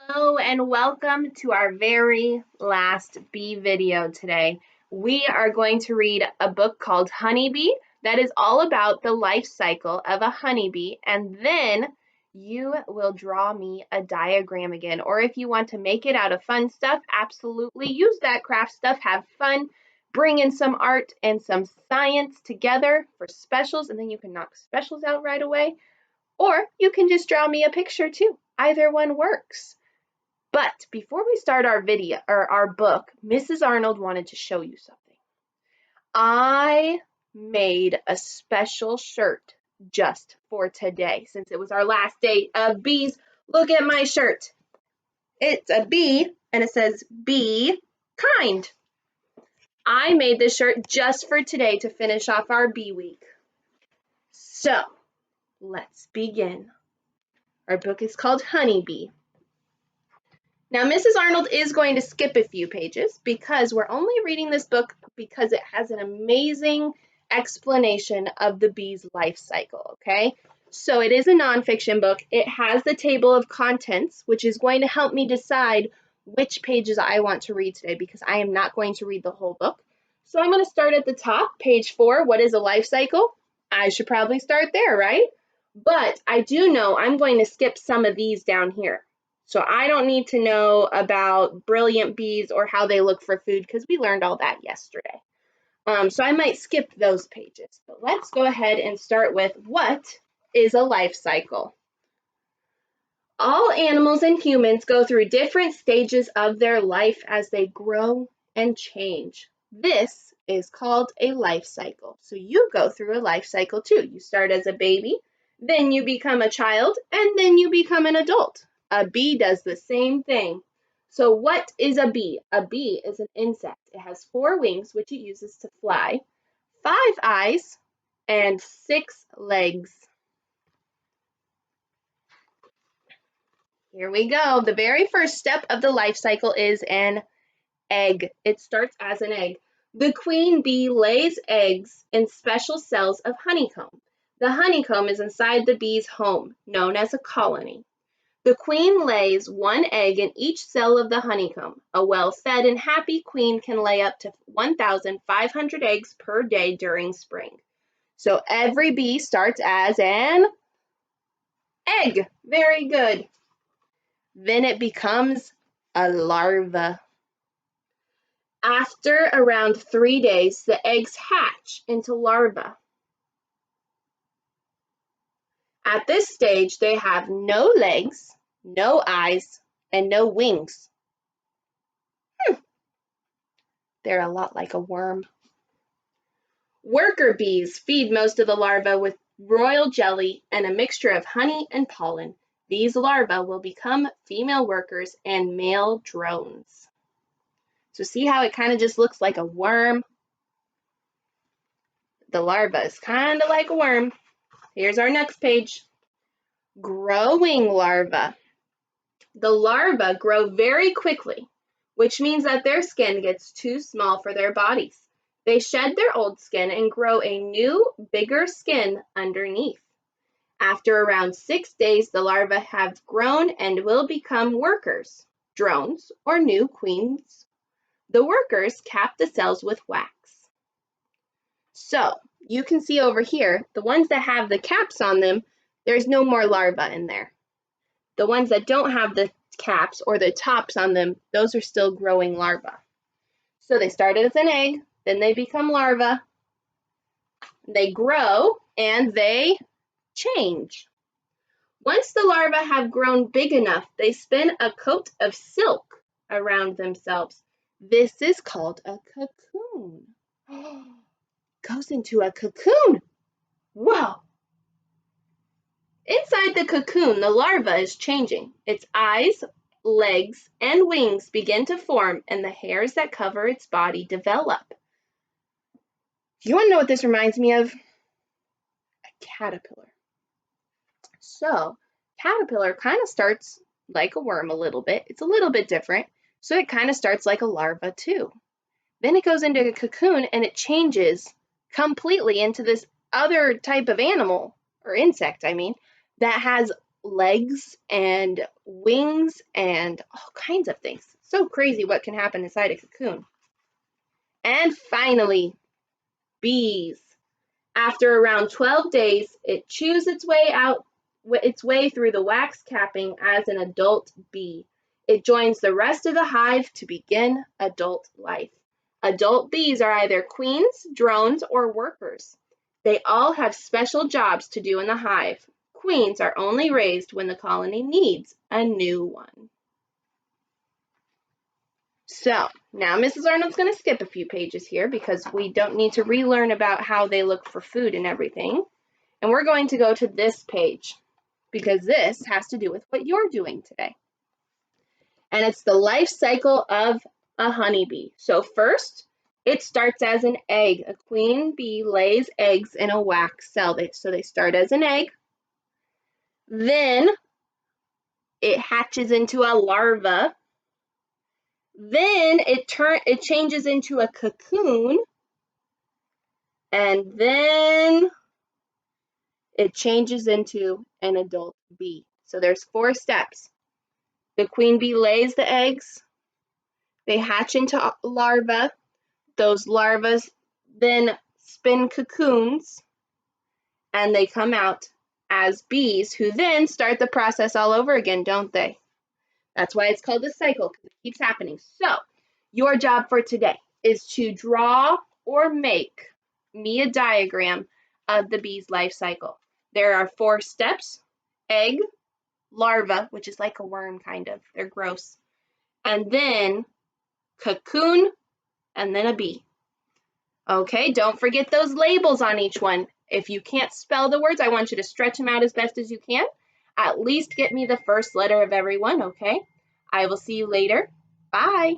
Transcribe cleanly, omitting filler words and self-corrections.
Hello and welcome to our very last bee video today. We are going to read a book called Honeybee that is all about the life cycle of a honeybee, and then you will draw me a diagram again. Or if you want to make it out of fun stuff, absolutely use that craft stuff, have fun, bring in some art and some science together for specials, and then you can knock specials out right away. Or you can just draw me a picture too. Either one works. But before we start our video or our book, Mrs. Arnold wanted to show you something. I made a special shirt just for today since it was our last day of bees. Look at my shirt. It's a bee and it says be kind. I made this shirt just for today to finish off our bee week. So let's begin. Our book is called Honeybee. Now, Mrs. Arnold is going to skip a few pages because we're only reading this book because it has an amazing explanation of the bee's life cycle, okay? So it is a nonfiction book. It has the table of contents, which is going to help me decide which pages I want to read today because I am not going to read the whole book. So I'm going to start at the top, page 4, what is a life cycle? I should probably start there, right? But I do know I'm going to skip some of these down here. So I don't need to know about brilliant bees or how they look for food because we learned all that yesterday. So I might skip those pages. But let's go ahead and start with what is a life cycle? All animals and humans go through different stages of their life as they grow and change. This is called a life cycle. So you go through a life cycle too. You start as a baby, then you become a child, and then you become an adult. A bee does the same thing. So what is a bee? A bee is an insect. It has 4 wings, which it uses to fly, 5 eyes, and 6 legs. Here we go. The very first step of the life cycle is an egg. It starts as an egg. The queen bee lays eggs in special cells of honeycomb. The honeycomb is inside the bee's home, known as a colony. The queen lays 1 egg in each cell of the honeycomb. A well-fed and happy queen can lay up to 1,500 eggs per day during spring. So every bee starts as an egg. Very good. Then it becomes a larva. After around 3 days, the eggs hatch into larvae. At this stage, they have no legs, no eyes, and no wings. They're a lot like a worm. Worker bees feed most of the larvae with royal jelly and a mixture of honey and pollen. These larvae will become female workers and male drones. So see how it kind of just looks like a worm? The larva is kind of like a worm. Here's our next page. Growing larvae. The larvae grow very quickly, which means that their skin gets too small for their bodies. They shed their old skin and grow a new, bigger skin underneath. After around 6 days, the larvae have grown and will become workers, drones, or new queens. The workers cap the cells with wax. So you can see over here, the ones that have the caps on them, there's no more larvae in there. The ones that don't have the caps or the tops on them, those are still growing larvae. So they started as an egg, then they become larvae, they grow, and they change. Once the larvae have grown big enough, they spin a coat of silk around themselves. This is called a cocoon. Goes into a cocoon. Wow. Inside the cocoon, the larva is changing. Its eyes, legs, and wings begin to form, and the hairs that cover its body develop. You want to know what this reminds me of? A caterpillar. So, caterpillar kind of starts like a worm a little bit. It's a little bit different. So it kind of starts like a larva too. Then it goes into a cocoon and it changes completely into this other type of animal, or insect, I mean, that has legs and wings and all kinds of things. So crazy what can happen inside a cocoon. And finally, bees. After around 12 days, it chews its way through the wax capping as an adult bee. It joins the rest of the hive to begin adult life. Adult bees are either queens, drones, or workers. They all have special jobs to do in the hive. Queens are only raised when the colony needs a new one. So now Mrs. Arnold's going to skip a few pages here because we don't need to relearn about how they look for food and everything. And we're going to go to this page because this has to do with what you're doing today. And it's the life cycle of a honeybee. So first, it starts as an egg. A queen bee lays eggs in a wax cell. So they start as an egg. Then it hatches into a larva. Then it changes into a cocoon. And then it changes into an adult bee. So there's 4 steps. The queen bee lays the eggs. They hatch into larvae. Those larvae then spin cocoons, and they come out as bees, who then start the process all over again, don't they? That's why it's called a cycle, because it keeps happening. So your job for today is to draw or make me a diagram of the bee's life cycle. There are 4 steps: egg, larva, which is like a worm kind of, they're gross, and then cocoon, and then a bee. Okay, don't forget those labels on each one. If you can't spell the words, I want you to stretch them out as best as you can. At least get me the first letter of every one, okay? I will see you later. Bye.